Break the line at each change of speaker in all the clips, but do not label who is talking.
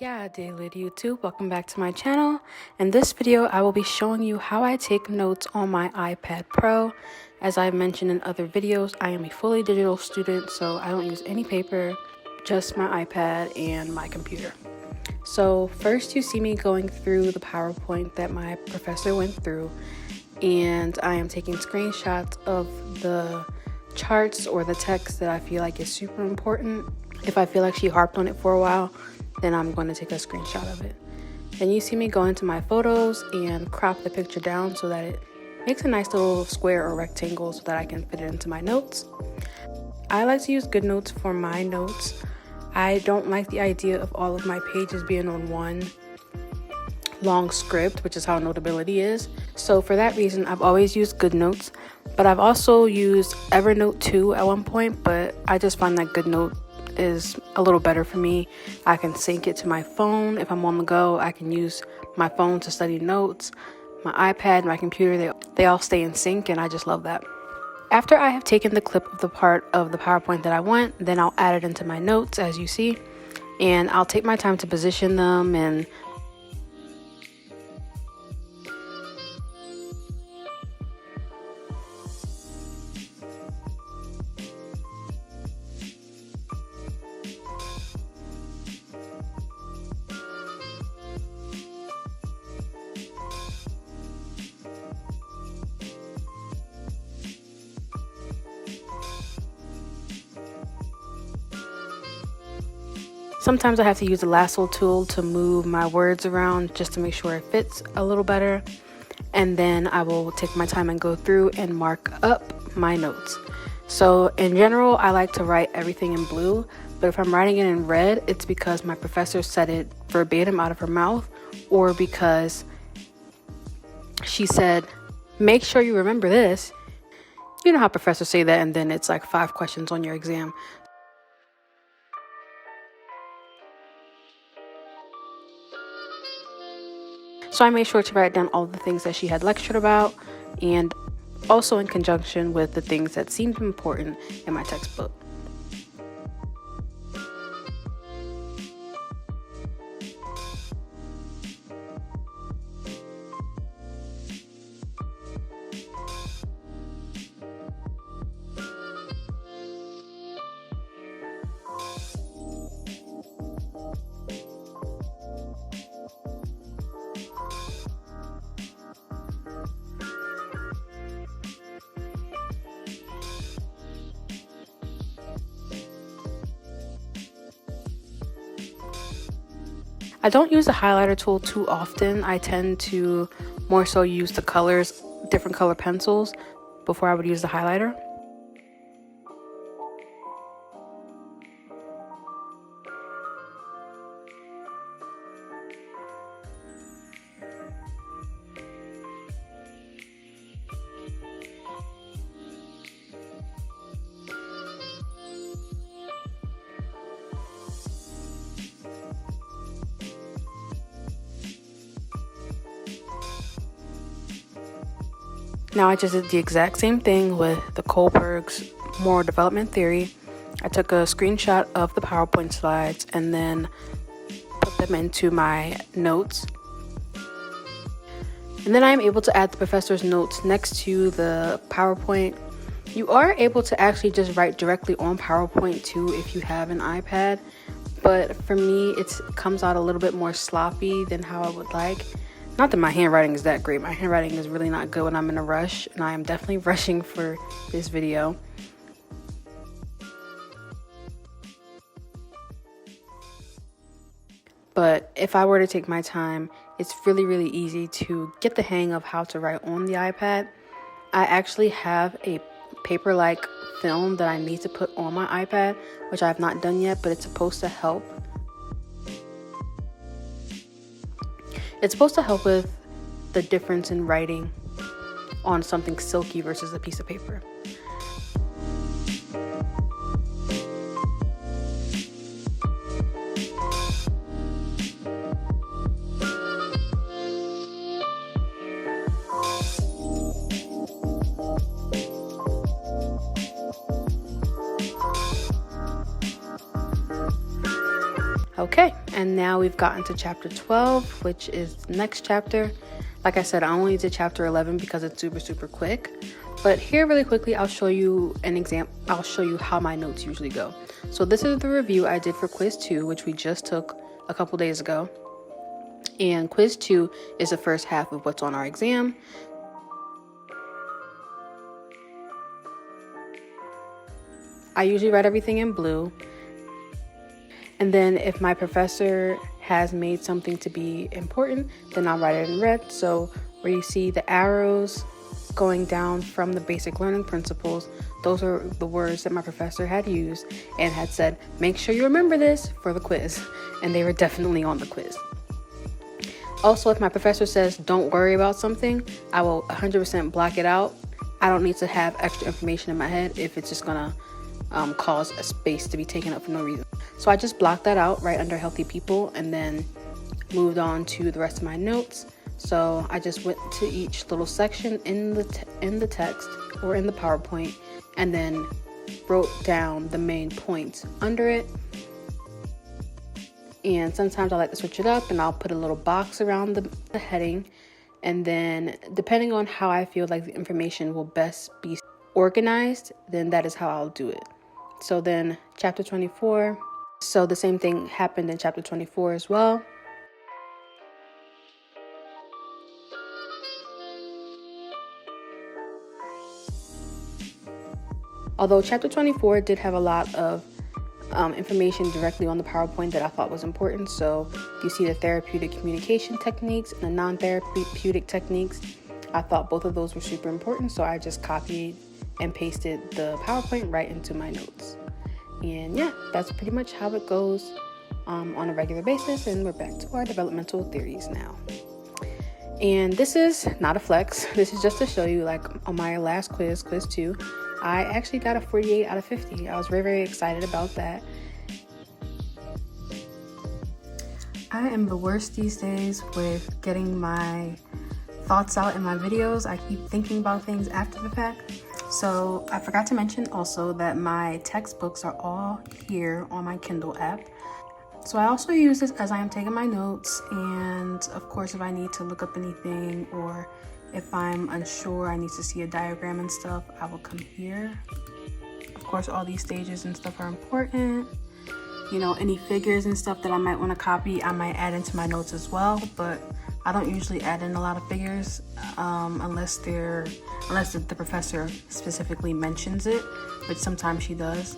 Yeah, daily YouTube, welcome back to my channel. In this video, I will be showing you how I take notes on my iPad Pro. As I've mentioned in other videos, I am a fully digital student, so I don't use any paper, just my iPad and my computer. So first you see me going through the PowerPoint that my professor went through, and I am taking screenshots of the charts or the text that I feel like is super important. If I feel like she harped on it for a while, then I'm going to take a screenshot of it. Then you see me go into my photos and crop the picture down so that it makes a nice little square or rectangle so that I can fit it into my notes. I like to use GoodNotes for my notes. I don't like the idea of all of my pages being on one long script, which is how Notability is. So for that reason, I've always used GoodNotes, but I've also used Evernote too at one point, but I just find that GoodNote is a little better for me. I can sync it to my phone. If I'm on the go, I can use my phone to study notes. My iPad, my computer, they all stay in sync, and I just love that. After I have taken the clip of the part of the PowerPoint that I want, then I'll add it into my notes as you see, and I'll take my time to position them and sometimes I have to use the lasso tool to move my words around just to make sure it fits a little better. And then I will take my time and go through and mark up my notes. So in general, I like to write everything in blue, but if I'm writing it in red, it's because my professor said it verbatim out of her mouth, or because she said, make sure you remember this. You know how professors say that, and then it's like 5 questions on your exam. So I made sure to write down all the things that she had lectured about, and also in conjunction with the things that seemed important in my textbook. I don't use the highlighter tool too often. I tend to more so use the colors, different color pencils, before I would use the highlighter. Now I just did the exact same thing with the Kohlberg's moral development theory. I took a screenshot of the PowerPoint slides and then put them into my notes. And then I'm able to add the professor's notes next to the PowerPoint. You are able to actually just write directly on PowerPoint too if you have an iPad, but for me it comes out a little bit more sloppy than how I would like. Not that my handwriting is that great. My handwriting is really not good when I'm in a rush, and I am definitely rushing for this video. But if I were to take my time, it's really, really easy to get the hang of how to write on the iPad. I actually have a paper-like film that I need to put on my iPad, which I have not done yet, but it's supposed to help. It's supposed to help with the difference in writing on something silky versus a piece of paper. Okay, and now we've gotten to chapter 12, which is the next chapter. Like I said, I only did chapter 11 because it's super quick. But here really quickly, I'll show you an example. I'll show you how my notes usually go. So this is the review I did for quiz 2, which we just took a couple days ago. And quiz 2 is the first half of what's on our exam. I usually write everything in blue. And then if my professor has made something to be important, then I'll write it in red. So where you see the arrows going down from the basic learning principles, those are the words that my professor had used and had said, make sure you remember this for the quiz. And they were definitely on the quiz. Also, if my professor says, don't worry about something, I will 100% block it out. I don't need to have extra information in my head if it's just gonna cause a space to be taken up for no reason. So I just blocked that out right under healthy people and then moved on to the rest of my notes. So I just went to each little section in the text or in the PowerPoint and then wrote down the main points under it. And sometimes I like to switch it up and I'll put a little box around the heading. And then depending on how I feel like the information will best be organized, then that is how I'll do it. So then chapter 24. So the same thing happened in chapter 24 as well. Although chapter 24 did have a lot of information directly on the PowerPoint that I thought was important. So you see the therapeutic communication techniques and the non-therapeutic techniques. I thought both of those were super important. So I just copied and pasted the PowerPoint right into my notes. And yeah, that's pretty much how it goes on a regular basis. And we're back to our developmental theories now. And this is not a flex. This is just to show you, like on my last quiz, quiz 2, I actually got a 48 out of 50. I was very excited about that. I am the worst these days with getting my thoughts out in my videos. I keep thinking about things after the fact. So I forgot to mention also that my textbooks are all here on my Kindle app. So I also use this as I am taking my notes, and of course if I need to look up anything or if I'm unsure, I need to see a diagram and stuff, I will come here. Of course, all these stages and stuff are important. You know, any figures and stuff that I might want to copy, I might add into my notes as well, but I don't usually add in a lot of figures unless the professor specifically mentions it, which sometimes she does,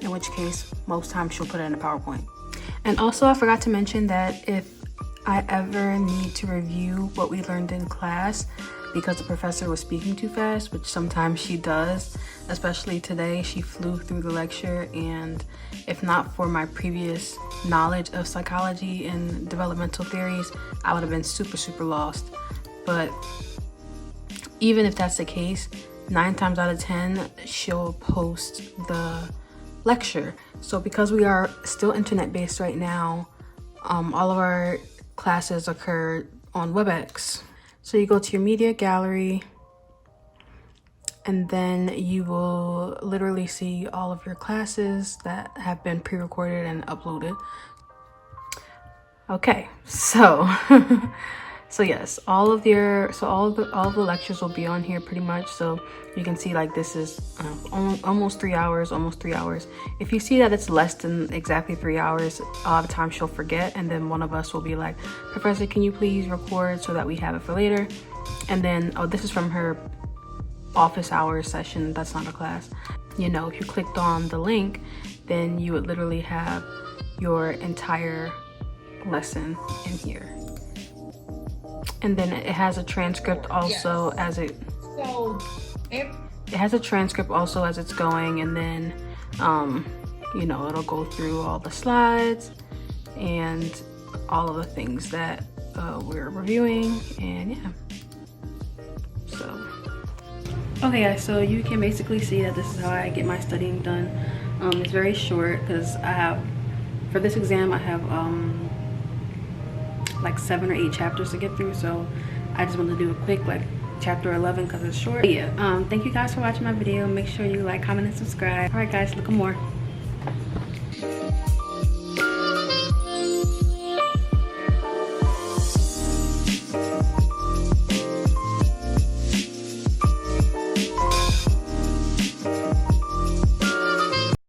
in which case most times she'll put it in a PowerPoint. And also I forgot to mention that if I ever need to review what we learned in class because the professor was speaking too fast, which sometimes she does, especially today, she flew through the lecture, and if not for my previous knowledge of psychology and developmental theories, I would have been super lost. But even if that's the case, 9 times out of 10, she'll post the lecture. So because we are still internet based right now, all of our classes occur on WebEx. So you go to your media gallery and then you will literally see all of your classes that have been pre-recorded and uploaded. Okay, so so yes, all of the lectures will be on here pretty much. So you can see, like, this is almost 3 hours. If you see that it's less than exactly 3 hours, a lot of times she'll forget, and then one of us will be like, Professor, can you please record so that we have it for later? And then, oh, this is from her office hours session. That's not a class. You know, if you clicked on the link, then you would literally have your entire lesson in here. And then it has a transcript also as it has a transcript also as it's going, and then you know, it'll go through all the slides and all of the things that we're reviewing. And yeah, so okay guys, so you can basically see that this is how I get my studying done. It's very short because I have, for this exam, I have like 7 or 8 chapters to get through, so I just want to do a quick like chapter 11 because it's short. But yeah, thank you guys for watching my video. Make sure you like, comment, and subscribe. All right guys, look more.